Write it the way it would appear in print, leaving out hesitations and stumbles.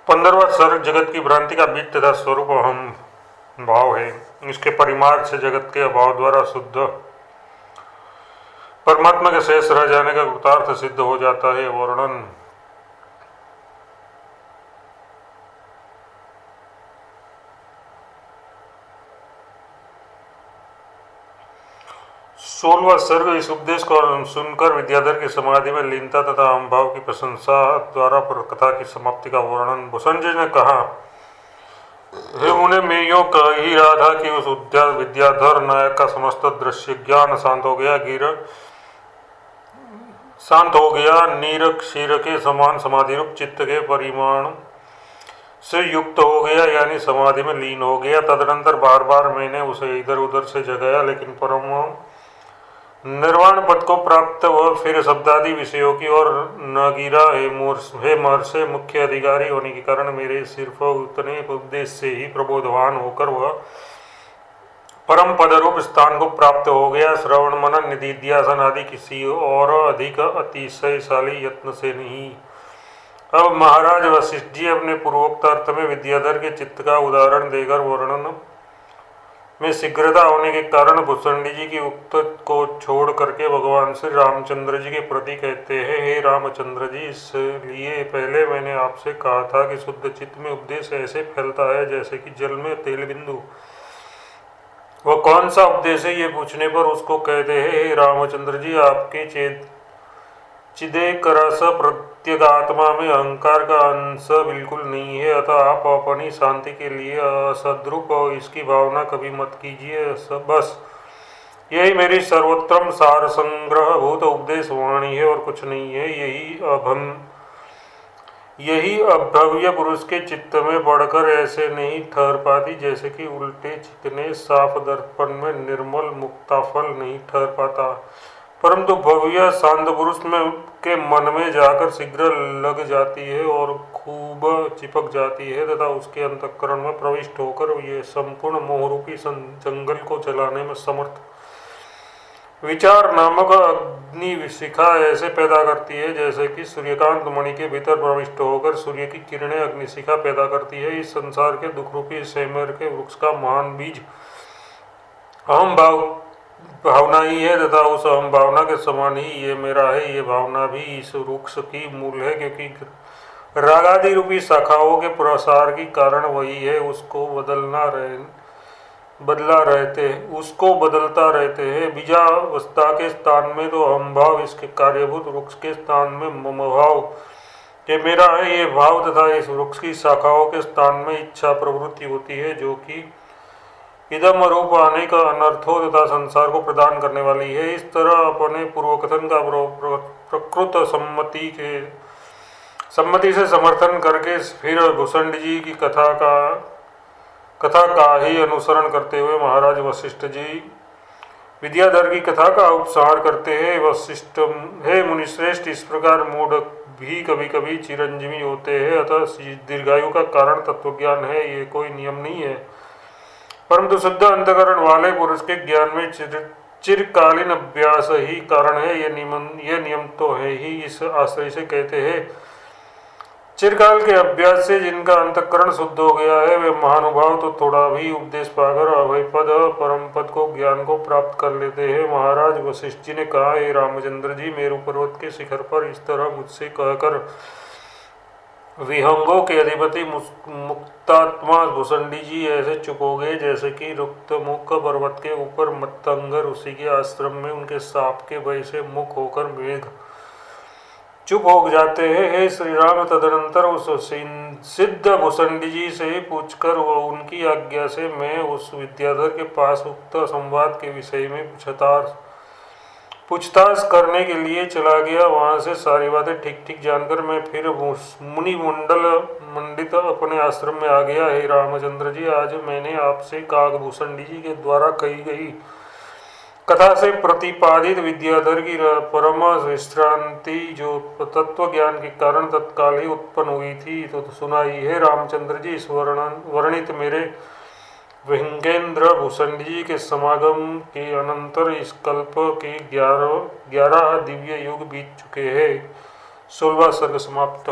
15वां सर्ग जगत की भ्रांति का बीज तथा स्वरूप अहम भाव है। इसके परिमार्ग से जगत के अभाव द्वारा शुद्ध परमात्मा के शेष रह जाने का कृतार्थ सिद्ध हो जाता है। वर्णन 16वां सर्ग इस उपदेश को सुनकर विद्याधर की समाधि में लीनता तथा अहंभाव की प्रशंसा द्वारा कथा की समाप्ति का वर्णन। भूषण जी ने कहा, हे मुने, मैं यूं कह ही रहा था कि उस विद्याधर नायक का समस्त दृश्य ज्ञान शांत हो गया। नीर क्षीर के समान समाधि रूप चित्त के परिमाण से युक्त हो गया, यानी समाधि में लीन हो गया। तदनंतर बार बार मैंने उसे इधर उधर से जगाया, लेकिन परम निर्वाण पद को प्राप्त वह फिर शब्दादि विषयों की ओर न गिरा। हे महर्षि, मुख्य अधिकारी होने के कारण मेरे सिर्फ उतने उपदेश से ही प्रबोधवान होकर वह परम पदरूप स्थान को प्राप्त हो गया। श्रवण मनन निधिध्यासन आदि किसी और अधिक अतिशयशाली यत्न से नहीं। अब महाराज वशिष्ठ जी अपने पूर्वोक्त अर्थ में विद्याधर के चित्त का उदाहरण देकर वर्णन में शीघ्रता होने के कारण भूषण जी की उक्त को छोड़ करके भगवान श्री रामचंद्र जी के प्रति कहते हैं, हे रामचंद्र जी, इसलिए पहले मैंने आपसे कहा था कि शुद्ध चित्त में उपदेश ऐसे फैलता है जैसे कि जल में तेल बिंदु। वह कौन सा उपदेश है, ये पूछने पर उसको कहते हैं, हे रामचंद्र जी, आपके चिदेक रस प्रत्यगात्मा में अहंकार का अंश बिल्कुल नहीं है, अतः आप अपनी शांति के लिए असद्रूप इसकी भावना कभी मत कीजिए। बस यही मेरी सर्वोत्तम सार संग्रह भूत उपदेश वाणी है और कुछ नहीं है। यही अभव्य पुरुष के चित्त में बढ़कर ऐसे नहीं ठहर पाती जैसे कि उल्टे चिकने साफ दर्पण में निर्मल मुक्ताफल नहीं ठहर पाता, परंतु भव्य शांत पुरुष के मन में जाकर शीघ्र लग जाती है और खूब चिपक जाती है तथा उसके अंतःकरण में प्रविष्ट होकर ये संपूर्ण मोहरूपी जंगल को जलाने में समर्थ विचार नामक अग्नि शिखा ऐसे पैदा करती है जैसे कि सूर्यकांत मणि के भीतर प्रविष्ट होकर सूर्य की किरणें अग्निशिखा पैदा करती है। इस संसार के दुख रूपी सेमर के वृक्ष का महान बीज अहम भावना ही है तथा उस अहम भावना के समान ही ये मेरा है। ये भावना भी इस वृक्ष की मूल है, क्योंकि रागादि रूपी शाखाओं के प्रसार की कारण वही है। उसको बदलता रहते हैं। बीजावस्था के स्थान में तो अहम भाव, इसके कार्यभूत वृक्ष के स्थान में मम भाव, ये मेरा है, ये भाव तथा इस वृक्ष की शाखाओं के स्थान में इच्छा प्रवृत्ति होती है, जो कि इदम रूप अनेक अनर्थों तथा संसार को प्रदान करने वाली है। इस तरह अपने पूर्वकथन का प्रकृत सम्मति से समर्थन करके फिर भूषण जी की कथा का ही अनुसरण करते हुए महाराज वशिष्ठ जी विद्याधर की कथा का उपसंहार करते हैं। वशिष्ठ, हे मुनिश्रेष्ठ, इस प्रकार मूढ़ भी कभी कभी चिरंजीवी होते हैं, अतः दीर्घायु का कारण तत्वज्ञान है, ये कोई नियम नहीं है, परंतु शुद्ध अंतकरण वाले पुरुष के ज्ञान में चिरकालीन अभ्यास ही कारण है। यह नियम तो है ही। इस आश्रय से कहते हैं, चिरकाल के अभ्यास से जिनका अंतकरण शुद्ध हो गया है, वे महानुभाव तो थोड़ा भी उपदेश पाकर अभय पद परम पद को ज्ञान को प्राप्त कर लेते हैं। महाराज वशिष्ठ जी ने कहा, हे रामचंद्र जी, मेरु पर्वत के शिखर पर इस तरह मुझसे कहकर विहंगों के अधिपति मुक्तात्मा भूषणी जी ऐसे चुप हो गए जैसे कि रुक्त मुख पर्वत के ऊपर मतंग ऋषि के आश्रम में उनके साप के भय से मुख होकर मेघ चुप हो जाते हैं। हे श्री राम, तदनंतर उस सिद्ध भूषणी जी से पूछकर वो उनकी आज्ञा से मैं उस विद्याधर के पास उक्त संवाद के विषय में पूछताछ करने के लिए चला गया। वहां से सारी बातें ठीक ठीक जानकर मैं फिर मुनि मंडित अपने आश्रम में आ गया। हे रामचंद्र जी, आज मैंने आपसे काकभूषण जी के द्वारा कही गई कथा से प्रतिपादित विद्याधर की परम विश्रांति जो तत्व ज्ञान के कारण तत्काल ही उत्पन्न हुई थी तो सुनाई है। रामचंद्र जी, इस वर्णित मेरे विहंगेन्द्र भूषण जी के समागम के अनंतर इस कल्प के 11 दिव्य युग बीत चुके हैं। 16वां सर्ग समाप्त।